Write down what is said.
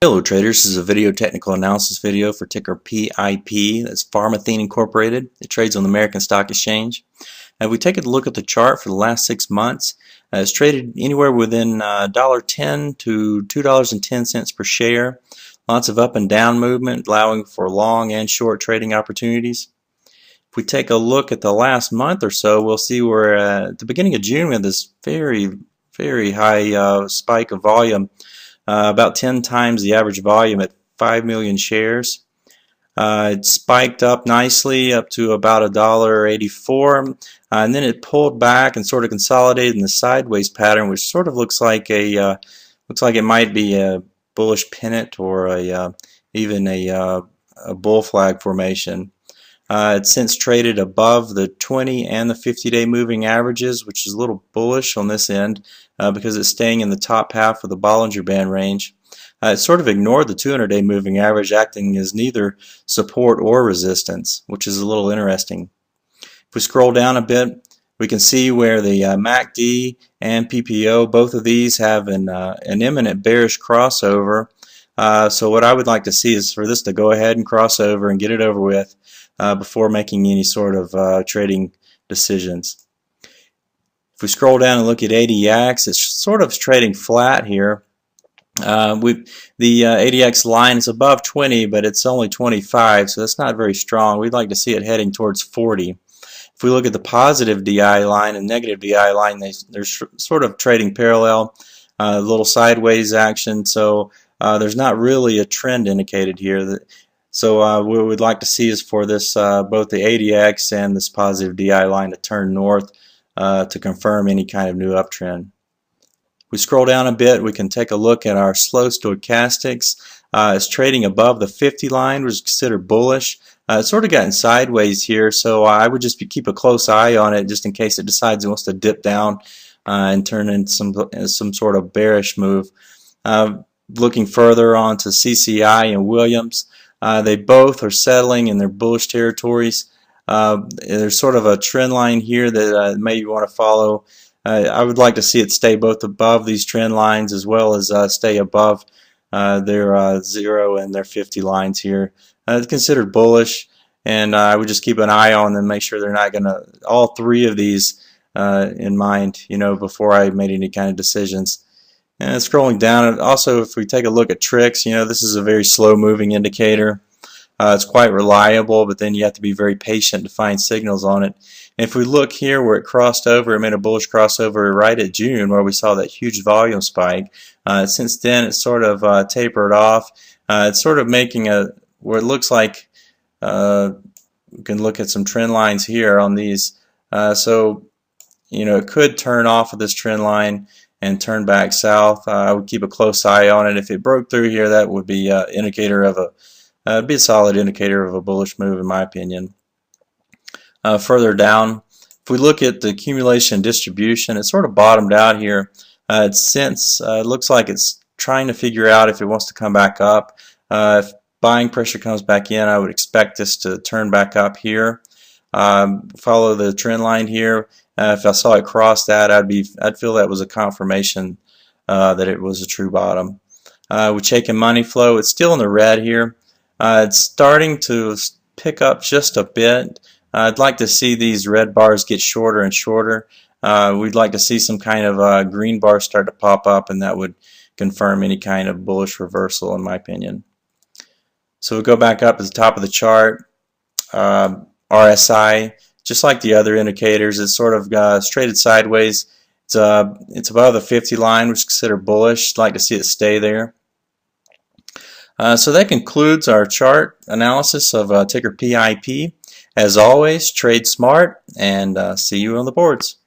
Hello traders, this is a video technical analysis video for ticker PIP. That's Pharmathene Incorporated. It trades on the American Stock Exchange. If we take a look at the chart for the last 6 months, it's traded anywhere within $1.10 to $2.10 per share. Lots of up and down movement, allowing for long and short trading opportunities. If we take a look at the last month or so, we'll see where at the beginning of June we had this very high spike of volume. About 10 times the average volume at 5 million shares. It spiked up nicely up to about $1.84, and then it pulled back and sort of consolidated in the sideways pattern, which sort of looks like it might be a bullish pennant or even a bull flag formation. It's since traded above the 20 and the 50-day moving averages, which is a little bullish on this end because it's staying in the top half of the Bollinger Band range. It sort of ignored the 200-day moving average, acting as neither support or resistance, which is a little interesting. If we scroll down a bit, we can see where the MACD and PPO, both of these have an imminent bearish crossover. So what I would like to see is for this to go ahead and cross over and get it over with before making any sort of trading decisions. If we scroll down and look at ADX, it's sort of trading flat here. The ADX line is above 20, but it's only 25, so that's not very strong. We'd like to see it heading towards 40. If we look at the positive DI line and negative DI line, they're sort of trading parallel, a little sideways action, so there's not really a trend indicated here. So what we'd like to see is for this both the ADX and this positive DI line to turn north to confirm any kind of new uptrend. If we scroll down a bit, we can take a look at our slow stochastics. It's trading above the 50 line, which is considered bullish. It's sort of gotten sideways here, so I would just keep a close eye on it just in case it decides it wants to dip down and turn into some sort of bearish move. Looking further on to CCI and Williams, they both are settling in their bullish territories. There's sort of a trend line here that maybe you want to follow. I would like to see it stay both above these trend lines as well as stay above their 0 and their 50 lines here. It's considered bullish, and I would just keep an eye on them, make sure they're not going to, all three of these in mind, before I made any kind of decisions. And scrolling down, also if we take a look at tricks, this is a very slow moving indicator. It's quite reliable, but then you have to be very patient to find signals on it. And if we look here where it crossed over, it made a bullish crossover right at June where we saw that huge volume spike. Since then it's sort of tapered off. It's sort of making where it looks like we can look at some trend lines here on these. So it could turn off of this trend line and turn back south. I would keep a close eye on it. If it broke through here, that would be an indicator of be a solid indicator of a bullish move, in my opinion. Further down, if we look at the accumulation and distribution, it's sort of bottomed out here. It looks like it's trying to figure out if it wants to come back up. If buying pressure comes back in, I would expect this to turn back up here. Follow the trend line here. If I saw it cross that, I'd feel that was a confirmation that it was a true bottom. We're checking money flow. It's still in the red here. It's starting to pick up just a bit. I'd like to see these red bars get shorter and shorter. We'd like to see some kind of green bar start to pop up, and that would confirm any kind of bullish reversal, in my opinion. So we'll go back up at the top of the chart. RSI, just like the other indicators, it's sort of traded sideways. It's above the 50 line, which is considered bullish. I'd like to see it stay there. So that concludes our chart analysis of ticker PIP. As always, trade smart, and see you on the boards.